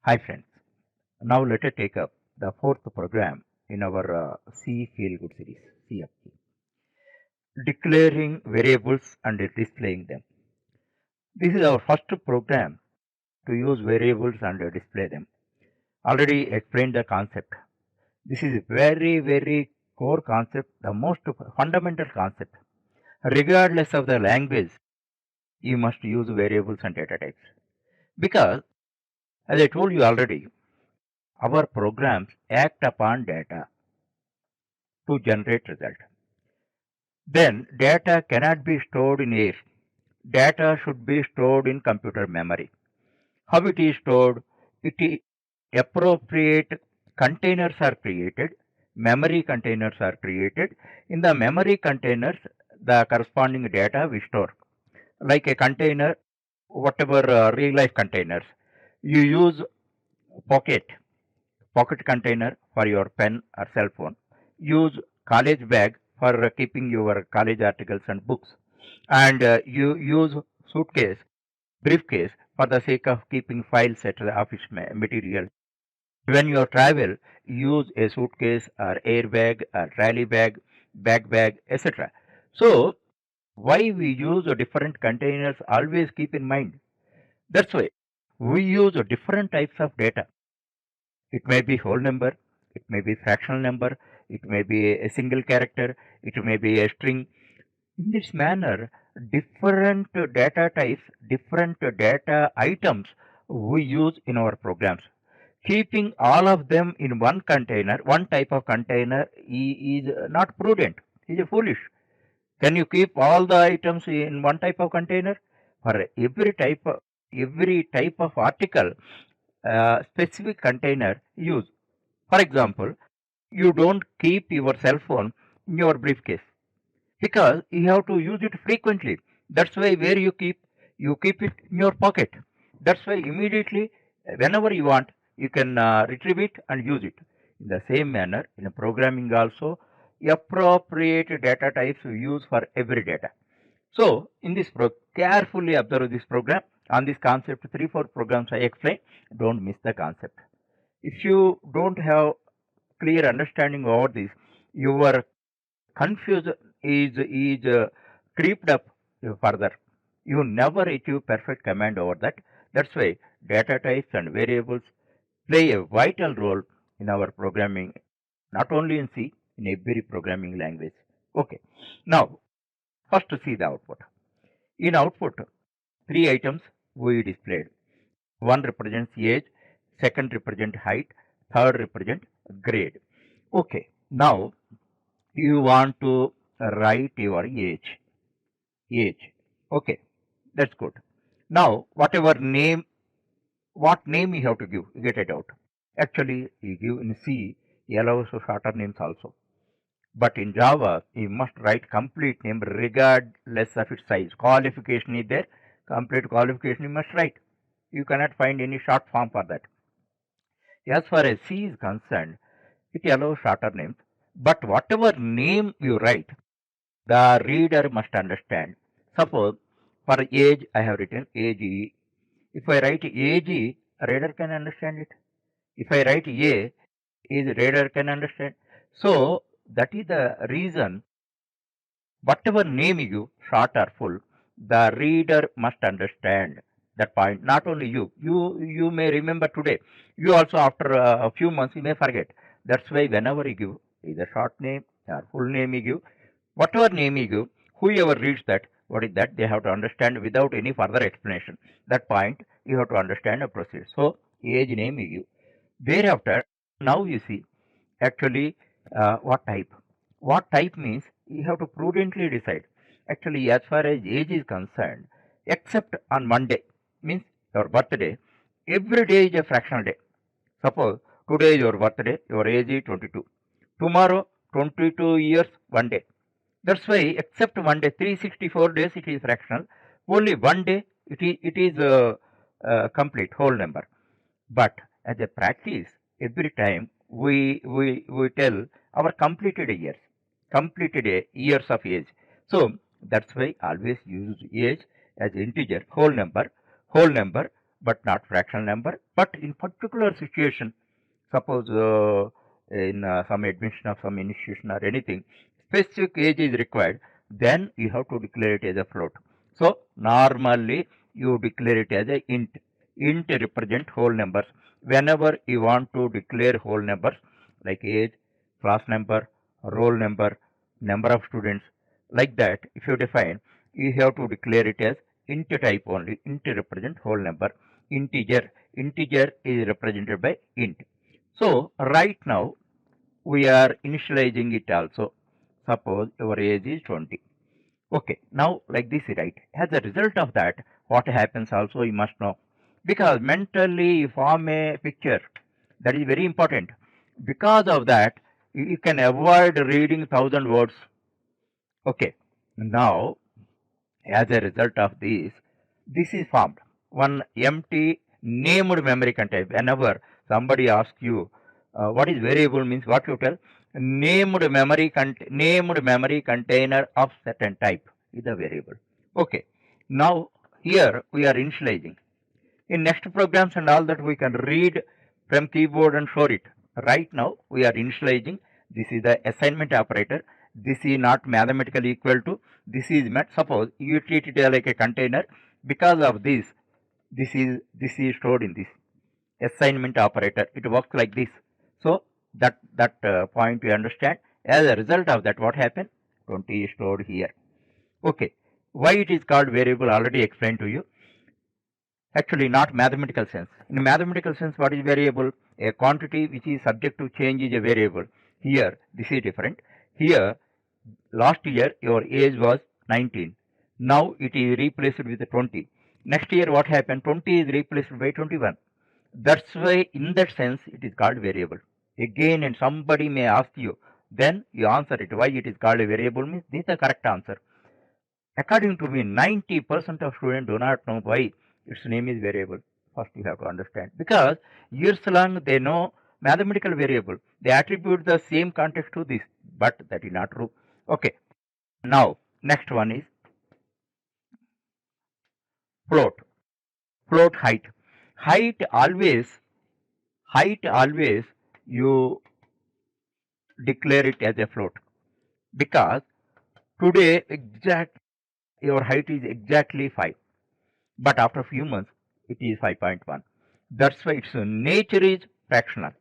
Hi friends, now let us take up the fourth program in our C Feel Good series, CFG. Declaring variables and displaying them. This is our first program to use variables and display them. Already explained the concept. This is very core concept, the most fundamental concept. Regardless of the language, you must use variables and data types. Because, as I told you already, our programs act upon data to generate result. Then data cannot be stored in air. Data should be stored in computer memory. How it is stored? It is appropriate containers are created, memory containers are created. In the memory containers, the corresponding data we store. Like a container, whatever real life containers, you use pocket pocket container for your pen or cell phone. Use college bag for keeping your college articles and books. And you use suitcase, briefcase for the sake of keeping files at the office material. When you travel, use a suitcase or airbag or trolley bag, etc. So, why we use different containers, always keep in mind. That's why we use different types of data. It may be whole number, it may be fractional number, it may be a single character, it may be a string. In this manner, different data types, different data items we use in our programs. Keeping all of them in one container, one type of container is not prudent, is foolish. Can you keep all the items in one type of container? For every type of article, specific container use. For example, you don't keep your cell phone in your briefcase because you have to use it frequently. That's why where you keep it in your pocket. That's why immediately, whenever you want, you can retrieve it and use it. In the same manner, in programming also, appropriate data types we use for every data. So, in this carefully observe this program. On this concept, 3-4 programs I explain. Don't miss the concept. If you don't have clear understanding over this, your confusion is creeped up further. You never achieve perfect command over that. That's why data types and variables play a vital role in our programming, not only in C, in every programming language. Okay. Now, first to see the output. In output, three items we displayed. One represents age, second represent height, third represent grade. Okay, now you want to write your age. Okay, that's good. Now, what name you have to give, you get it out. Actually, you give in C, you allow shorter names also. But in Java, you must write complete name regardless of its size. Qualification is there, complete qualification you must write. You cannot find any short form for that. As far as C is concerned, it allows shorter names. But whatever name you write, the reader must understand. Suppose for age, I have written AGE. If I write AG, reader can understand it. If I write A, is reader can understand. So that is the reason. Whatever name you give, short or full, the reader must understand that point. Not only you may remember today. You also after a few months you may forget. That's why whenever you give either short name or full name you give, whatever name you give, whoever reads that, what is that, they have to understand without any further explanation. That point you have to understand and proceed. So age name you give. Thereafter, now you see actually what type. What type means you have to prudently decide. Actually, as far as age is concerned, except on Monday, means your birthday, every day is a fractional day. Suppose today is your birthday, your age is 22. Tomorrow, 22 years, 1 day. That's why, except one day, 364 days, it is fractional. Only 1 day, it is complete, whole number. But as a practice, every time we tell our completed years of age. So that's why always use age as integer, whole number, but not fractional number. But in particular situation, suppose in some admission of some institution or anything, specific age is required, then you have to declare it as a float. So normally you declare it as a int. Int represent whole numbers. Whenever you want to declare whole numbers like age, class number, roll number, number of students, like that, if you define, you have to declare it as int type only. Int represent whole number. Integer is represented by int. So right now we are initializing it also. Suppose your age is 20. Okay, now like this, right? As a result of that, what happens also you must know. Because mentally you form a picture, that is very important. Because of that, you can avoid reading 1,000 words. Okay, now as a result of this is formed. One empty named memory container. Whenever somebody asks you what is variable means, what you tell? Named memory container of certain type is a variable. Okay. Now here we are initializing. In next programs and all that we can read from keyboard and show it. Right now we are initializing. This is the assignment operator. This is not mathematically equal to. This is met. Suppose you treat it like a container. Because of this is stored in this assignment operator. It works like this. So that point we understand. As a result of that, what happened? 20 is stored here. Okay. Why it is called variable? Already explained to you. Actually, not mathematical sense. In mathematical sense, what is variable? A quantity which is subject to change is a variable. Here, this is different. Here, last year your age was 19. Now it is replaced with 20. Next year what happened? 20 is replaced by 21. That's why in that sense it is called variable. Again, and somebody may ask you, then you answer it. Why it is called a variable means this is the correct answer. According to me, 90% of students do not know why its name is variable. First you have to understand. Because years long they know mathematical variable. They attribute the same context to this, but that is not true. Okay. Now, next one is float. Float height. Height always you declare it as a float. Because today your height is exactly 5. But after a few months, it is 5.1. That's why its nature is fractional.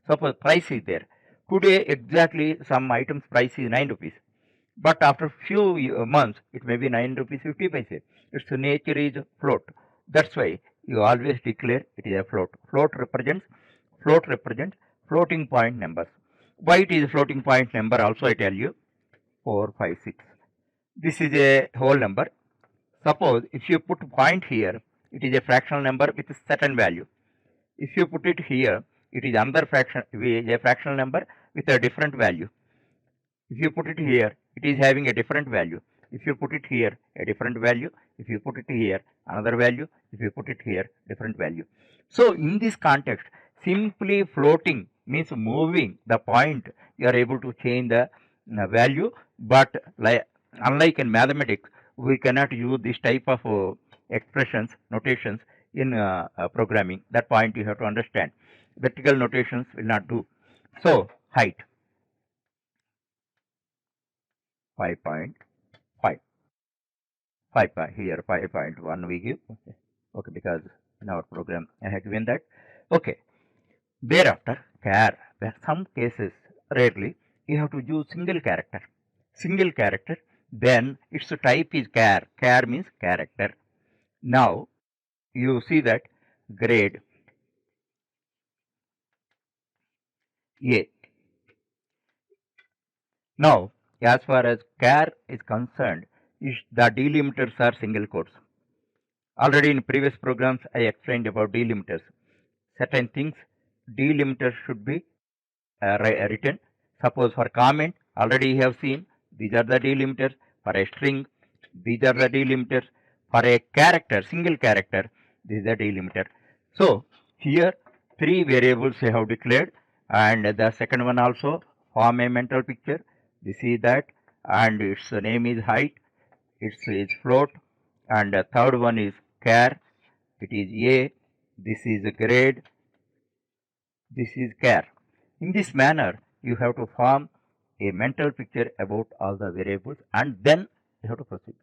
Suppose price is there. Today, exactly some items price is 9 rupees. But after few months, it may be 9 rupees 50 paise. Its nature is float. That's why you always declare it is a float. Float represents floating point numbers. Why it is floating point number also I tell you. 4, 5, 6. This is a whole number. Suppose if you put point here, it is a fractional number with a certain value. If you put it here, it is another a fractional number with a different value. If you put it here, it is having a different value. If you put it here, a different value. If you put it here, another value. If you put it here, different value. So in this context, simply floating means moving the point. You are able to change the value, but unlike in mathematics, we cannot use this type of expressions, notations in programming. That point you have to understand. Vertical notations will not do. So height 5.5. 5 here 5.1 we give. Okay, because in our program I have given that. Okay. Thereafter, char. Where some cases, rarely, you have to use single character. Single character, then its type is char. Char means character. Now, you see that grade A. Now, as far as char is concerned, the delimiters are single quotes. Already in previous programs, I explained about delimiters. Certain things, delimiters should be written. Suppose for comment, already you have seen, these are the delimiters. For a string, these are the delimiters. For a character, single character, this is the delimiter. So, here 3 variables you have declared, and the second one also form a mental picture. This is that, and its name is height, its is float, and the third one is char, it is A, this is grade, this is care. In this manner, you have to form a mental picture about all the variables and then you have to proceed.